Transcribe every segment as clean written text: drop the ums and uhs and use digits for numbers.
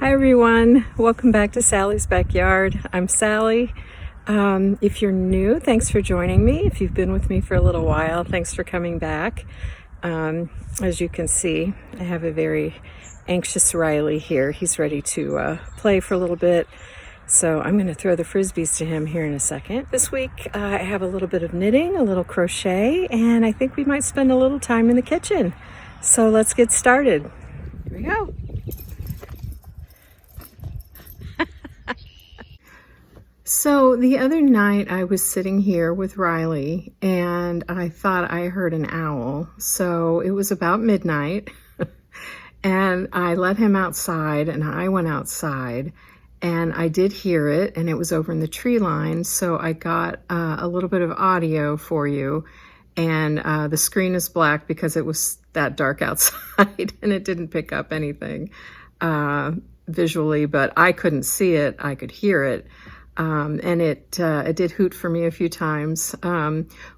Hi everyone, welcome back to Sally's Backyard. I'm Sally. If you're new, thanks for joining me. If you've been with me for a little while, thanks for coming back. As you can see, I have a very anxious Riley here. He's ready to play for a little bit. So I'm going to throw the Frisbees to him here in a second. This week I have a little bit of knitting, a little crochet, and I think we might spend a little time in the kitchen. So let's get started. Here we go. So the other night I was sitting here with Riley and I thought I heard an owl. So it was about midnight and I let him outside and I went outside and I did hear it, and it was over in the tree line. So I got a little bit of audio for you, and the screen is black because it was that dark outside and it didn't pick up anything visually, but I couldn't see it, I could hear it. And it did hoot for me a few times.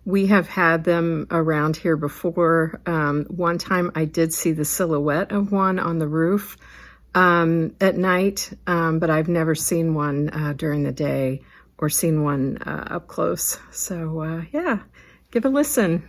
We have had them around here before. One time I did see the silhouette of one on the roof at night, but I've never seen one during the day or seen one up close. So yeah, give a listen.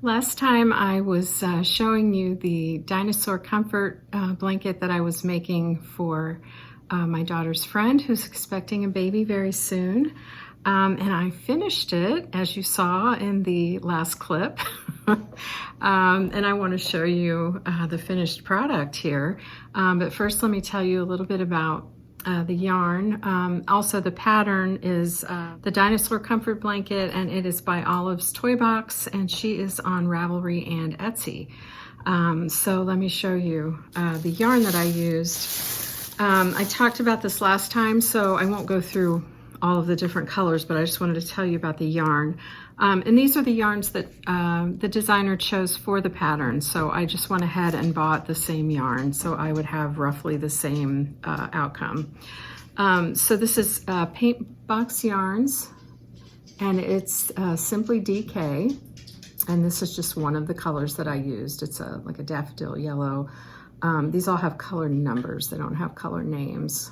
Last time I was showing you the Dinosaur comfort blanket that I was making for my daughter's friend who's expecting a baby very soon. And I finished it, as you saw in the last clip. And I want to show you the finished product here. But first, let me tell you a little bit about the yarn. Also, the pattern is the Dinosaur Comfort Blanket, and it is by Olive's Toy Box, and she is on Ravelry and Etsy. So let me show you the yarn that I used. I talked about this last time, so I won't go through all of the different colors, but I just wanted to tell you about the yarn. And these are the yarns that the designer chose for the pattern. So I just went ahead and bought the same yarn, so I would have roughly the same outcome. So this is Paintbox Yarns, and it's Simply DK. And this is just one of the colors that I used. It's like a daffodil yellow. These all have color numbers. They don't have color names.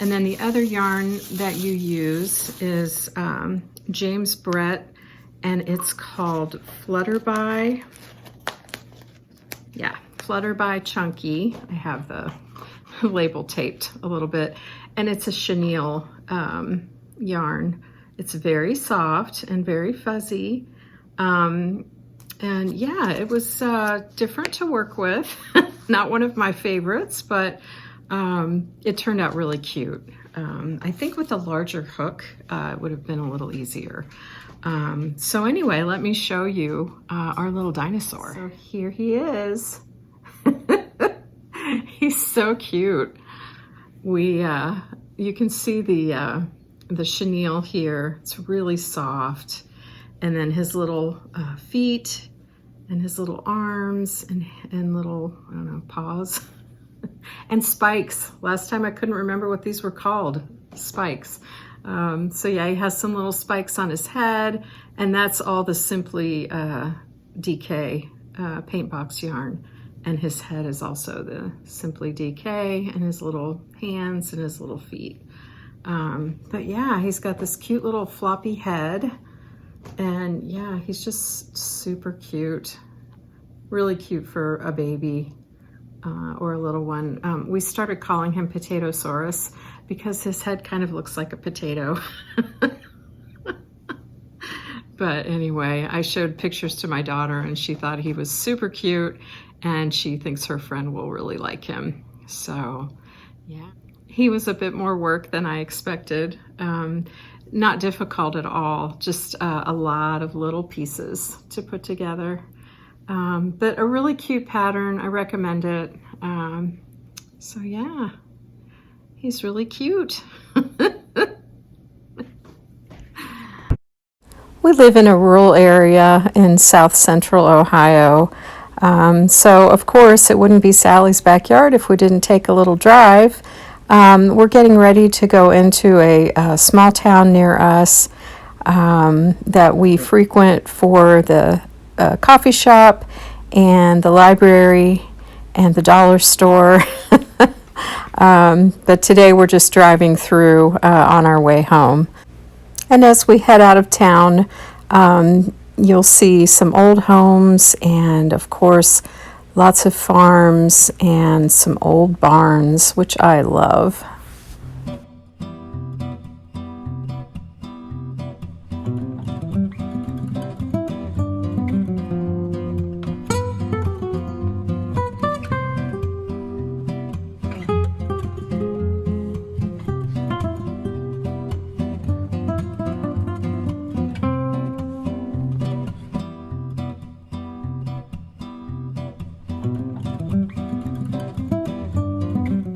And then the other yarn that you use is James Brett, and it's called Flutterby. Yeah, Flutterby Chunky. I have the label taped a little bit, and it's a chenille yarn. It's very soft and very fuzzy. And yeah, it was different to work with. Not one of my favorites, but it turned out really cute. I think with a larger hook, it would have been a little easier. So anyway, let me show you our little dinosaur. So here he is. He's so cute. You can see the chenille here. It's really soft. And then his little feet and his little arms and little, I don't know, paws. And spikes. Last time I couldn't remember what these were called. Spikes. So yeah, he has some little spikes on his head, and that's all the Simply DK Paintbox yarn. And his head is also the Simply DK, and his little hands and his little feet. But yeah, he's got this cute little floppy head, and yeah, he's just super cute. Really cute for a baby. Or a little one. We started calling him Potatosaurus because his head kind of looks like a potato. But anyway, I showed pictures to my daughter and she thought he was super cute, and she thinks her friend will really like him. So yeah, he was a bit more work than I expected. Not difficult at all, just a lot of little pieces to put together. But a really cute pattern. I recommend it. So yeah, he's really cute. We live in a rural area in south central Ohio. So of course it wouldn't be Sally's backyard if we didn't take a little drive. We're getting ready to go into a small town near us that we frequent for the coffee shop and the library and the dollar store. But today we're just driving through on our way home. And as we head out of town, you'll see some old homes and, of course, lots of farms and some old barns, which I love.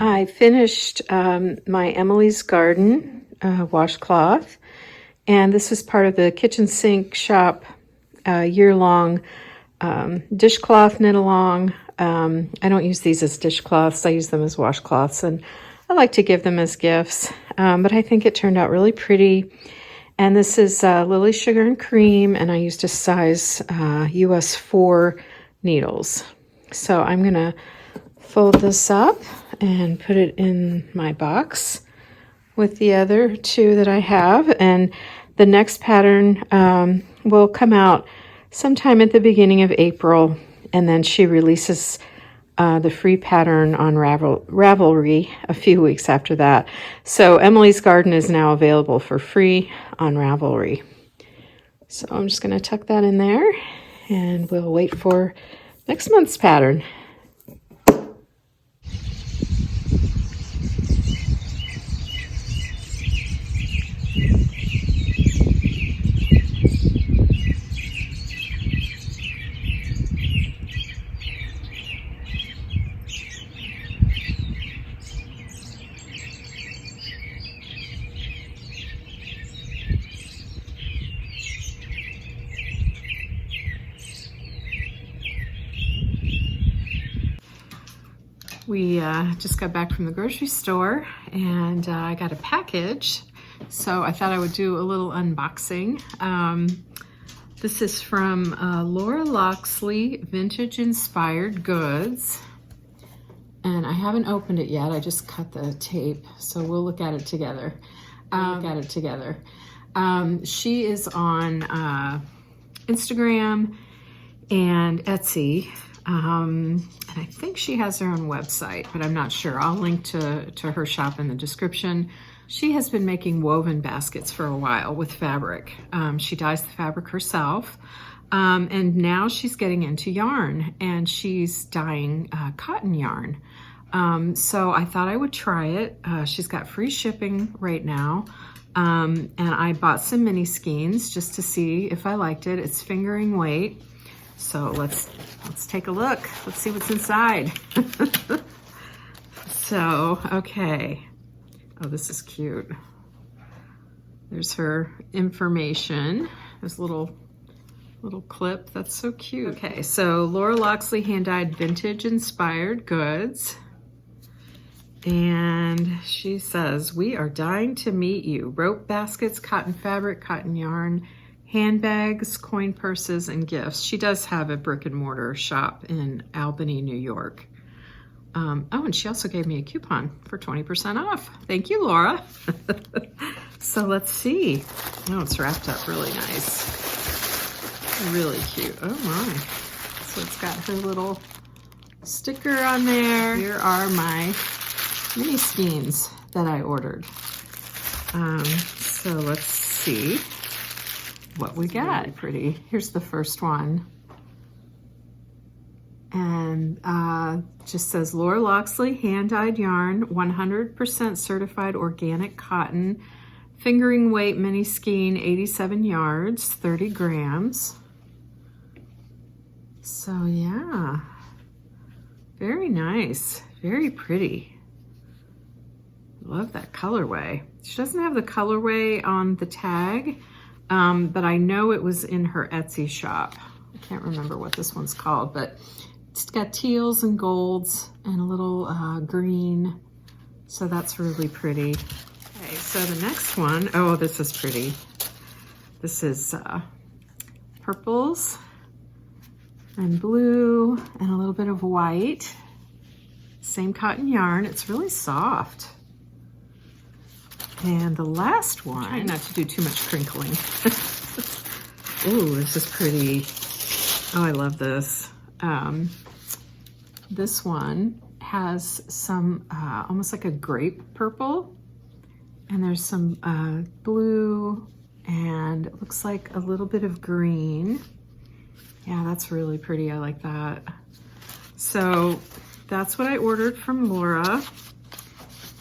I finished my Emily's Garden washcloth, and this is part of the kitchen sink shop year-long dishcloth knit along. I don't use these as dishcloths, I use them as washcloths, and I like to give them as gifts, but I think it turned out really pretty. And this is Lily Sugar and Cream, and I used a size US 4 needles. So I'm going to fold this up and put it in my box with the other two that I have. And the next pattern will come out sometime at the beginning of April, and then she releases the free pattern on Ravelry a few weeks after that. So Emily's Garden is now available for free on Ravelry. So I'm just going to tuck that in there, and we'll wait for next month's pattern. We just got back from the grocery store, and I got a package, so I thought I would do a little unboxing. This is from Laura Loxley Vintage Inspired Goods, and I haven't opened it yet. I just cut the tape, so we'll look at it together. She is on Instagram and Etsy. And I think she has her own website, but I'm not sure. I'll link to her shop in the description. She has been making woven baskets for a while with fabric. She dyes the fabric herself, and now she's getting into yarn, and she's dyeing cotton yarn. So I thought I would try it. She's got free shipping right now, and I bought some mini skeins just to see if I liked it. It's fingering weight. So let's take a look. Let's see what's inside. So, okay. Oh, this is cute. There's her information. This little clip. That's so cute. Okay, so Laura Loxley hand-dyed vintage inspired goods. And she says, we are dying to meet you. Rope baskets, cotton fabric, cotton yarn, handbags, coin purses, and gifts. She does have a brick and mortar shop in Albany, New York. Oh, and she also gave me a coupon for 20% off. Thank you, Laura. So let's see. Oh, it's wrapped up really nice. Really cute. Oh my. So it's got her little sticker on there. Here are my mini skeins that I ordered. So let's see what we got. Really pretty. Here's the first one, and just says Laura Loxley hand-dyed yarn, 100% certified organic cotton, fingering weight mini skein, 87 yards, 30 grams. So yeah, very nice, very pretty. Love that colorway. She doesn't have the colorway on the tag, but I know it was in her Etsy shop. I can't remember what this one's called, but It's got teals and golds and a little green. So that's really pretty. Okay, so the next one, oh, this is pretty. This is purples and blue and a little bit of white. Same cotton yarn. It's really soft. And the last one, try not to do too much crinkling. Ooh, this is pretty. Oh, I love this. This one has some almost like a grape purple, and there's some blue, and it looks like a little bit of green. Yeah, that's really pretty. I like that. So that's what I ordered from Laura.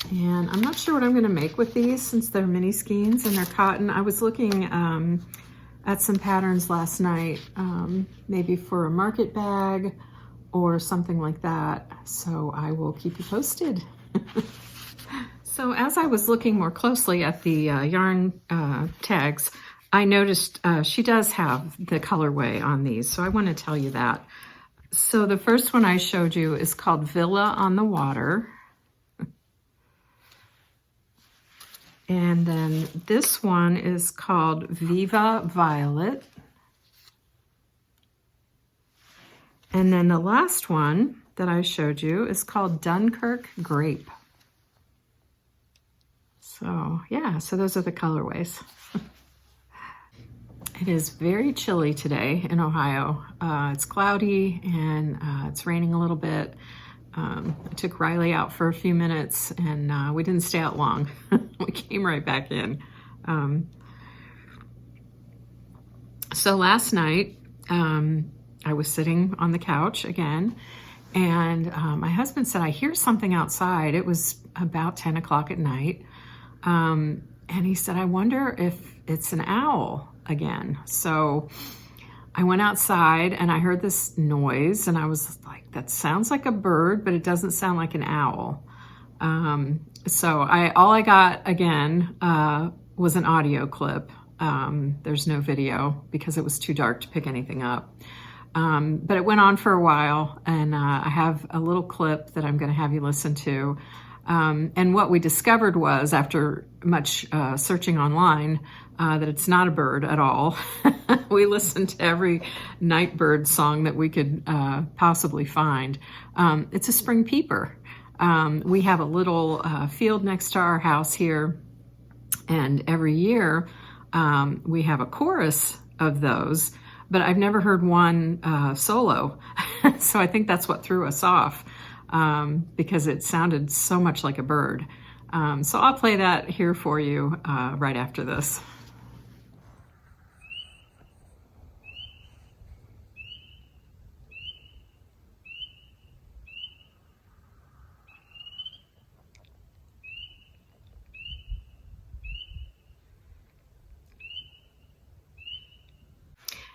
And I'm not sure what I'm going to make with these since they're mini skeins and they're cotton. I was looking at some patterns last night, maybe for a market bag or something like that. So I will keep you posted. So as I was looking more closely at the yarn tags, I noticed she does have the colorway on these. So I want to tell you that. So the first one I showed you is called Villa on the Water. And then this one is called Viva Violet. And then the last one that I showed you is called Dunkirk Grape. So yeah, so those are the colorways. It is very chilly today in Ohio. It's cloudy and it's raining a little bit. I took Riley out for a few minutes and we didn't stay out long. We came right back in. So last night, I was sitting on the couch again, and my husband said, I hear something outside. It was about 10 o'clock at night. And he said, I wonder if it's an owl again. So I went outside and I heard this noise and I was like, that sounds like a bird, but it doesn't sound like an owl. So all I got again was an audio clip. There's no video because it was too dark to pick anything up. But it went on for a while, and I have a little clip that I'm going to have you listen to. And what we discovered was, after much searching online, that it's not a bird at all. We listened to every night bird song that we could possibly find. It's a spring peeper. We have a little field next to our house here, and every year we have a chorus of those, but I've never heard one solo. So I think that's what threw us off, because it sounded so much like a bird. So I'll play that here for you right after this.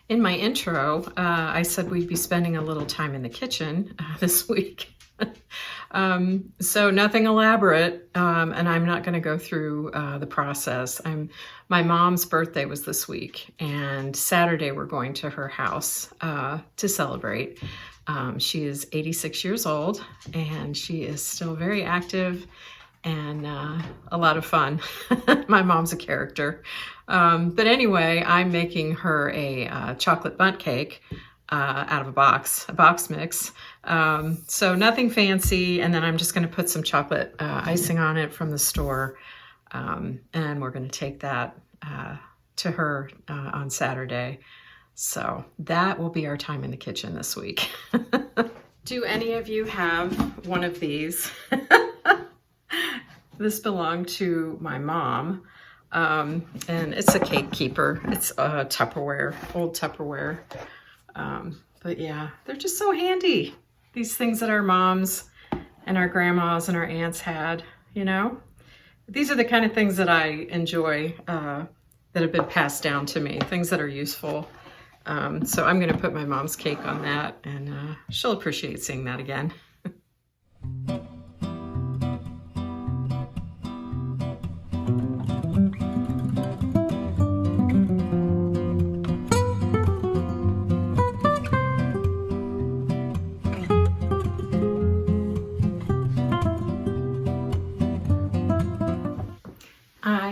In my intro, I said we'd be spending a little time in the kitchen this week. So nothing elaborate, and I'm not going to go through the process. My mom's birthday was this week, and Saturday we're going to her house to celebrate. She is 86 years old, and she is still very active and a lot of fun. My mom's a character. But anyway, I'm making her a chocolate bundt cake out of a box mix. So nothing fancy. And then I'm just going to put some chocolate icing on it from the store. And we're going to take that to her on Saturday. So that will be our time in the kitchen this week. Do any of you have one of these? This belonged to my mom. And it's a cake keeper. It's Tupperware, old Tupperware. But yeah, they're just so handy. These things that our moms and our grandmas and our aunts had, you know? These are the kind of things that I enjoy that have been passed down to me, things that are useful. So I'm going to put my mom's cake on that, and she'll appreciate seeing that again.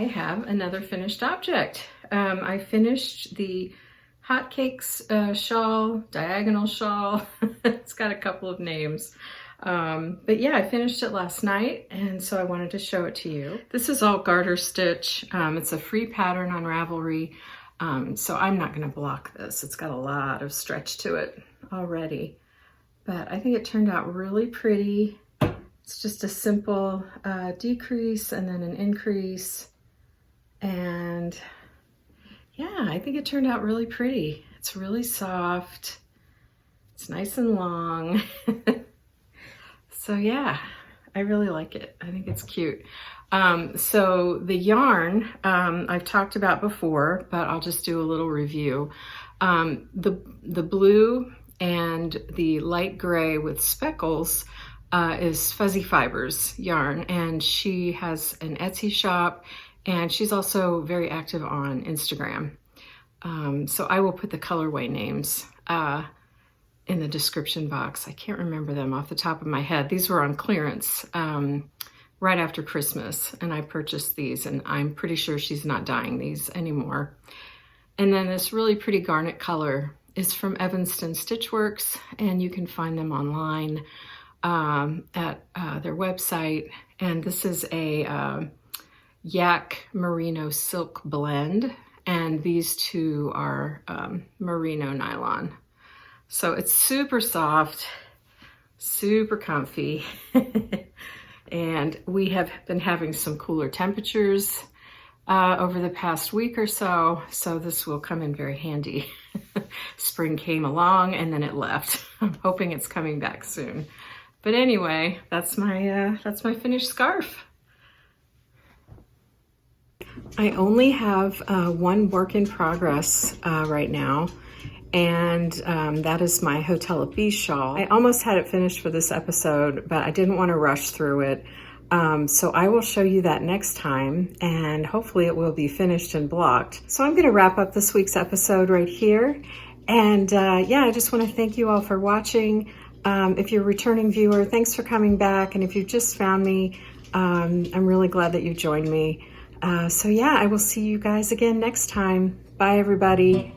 have another finished object. I finished the Hotcakes shawl, diagonal shawl. It's got a couple of names. But yeah, I finished it last night, and so I wanted to show it to you. This is all garter stitch. It's a free pattern on Ravelry, so I'm not going to block this. It's got a lot of stretch to it already, but I think it turned out really pretty. It's just a simple decrease and then an increase, and yeah, I think it turned out really pretty. It's really soft. It's nice and long. So yeah, I really like it. I think it's cute. So the yarn I've talked about before, but I'll just do a little review. The blue and the light gray with speckles is Fuzzy Fiberz yarn, and she has an Etsy shop, and she's also very active on Instagram. So I will put the colorway names in the description box. I can't remember them off the top of my head. These were on clearance right after Christmas, and I purchased these, and I'm pretty sure she's not dyeing these anymore. And then this really pretty garnet color is from Evanston Stitchworks, and you can find them online at their website. And this is a yak merino silk blend, and these two are merino nylon. So it's super soft, super comfy, and we have been having some cooler temperatures over the past week or so, so this will come in very handy. Spring came along and then it left. I'm hoping it's coming back soon. But anyway, that's my finished scarf. I only have one work in progress right now, and that is my Hotel of Bees shawl. I almost had it finished for this episode, but I didn't want to rush through it. So I will show you that next time, and hopefully it will be finished and blocked. So I'm going to wrap up this week's episode right here. And yeah, I just want to thank you all for watching. If you're a returning viewer, thanks for coming back. And if you've just found me, I'm really glad that you joined me. So yeah, I will see you guys again next time. Bye, everybody.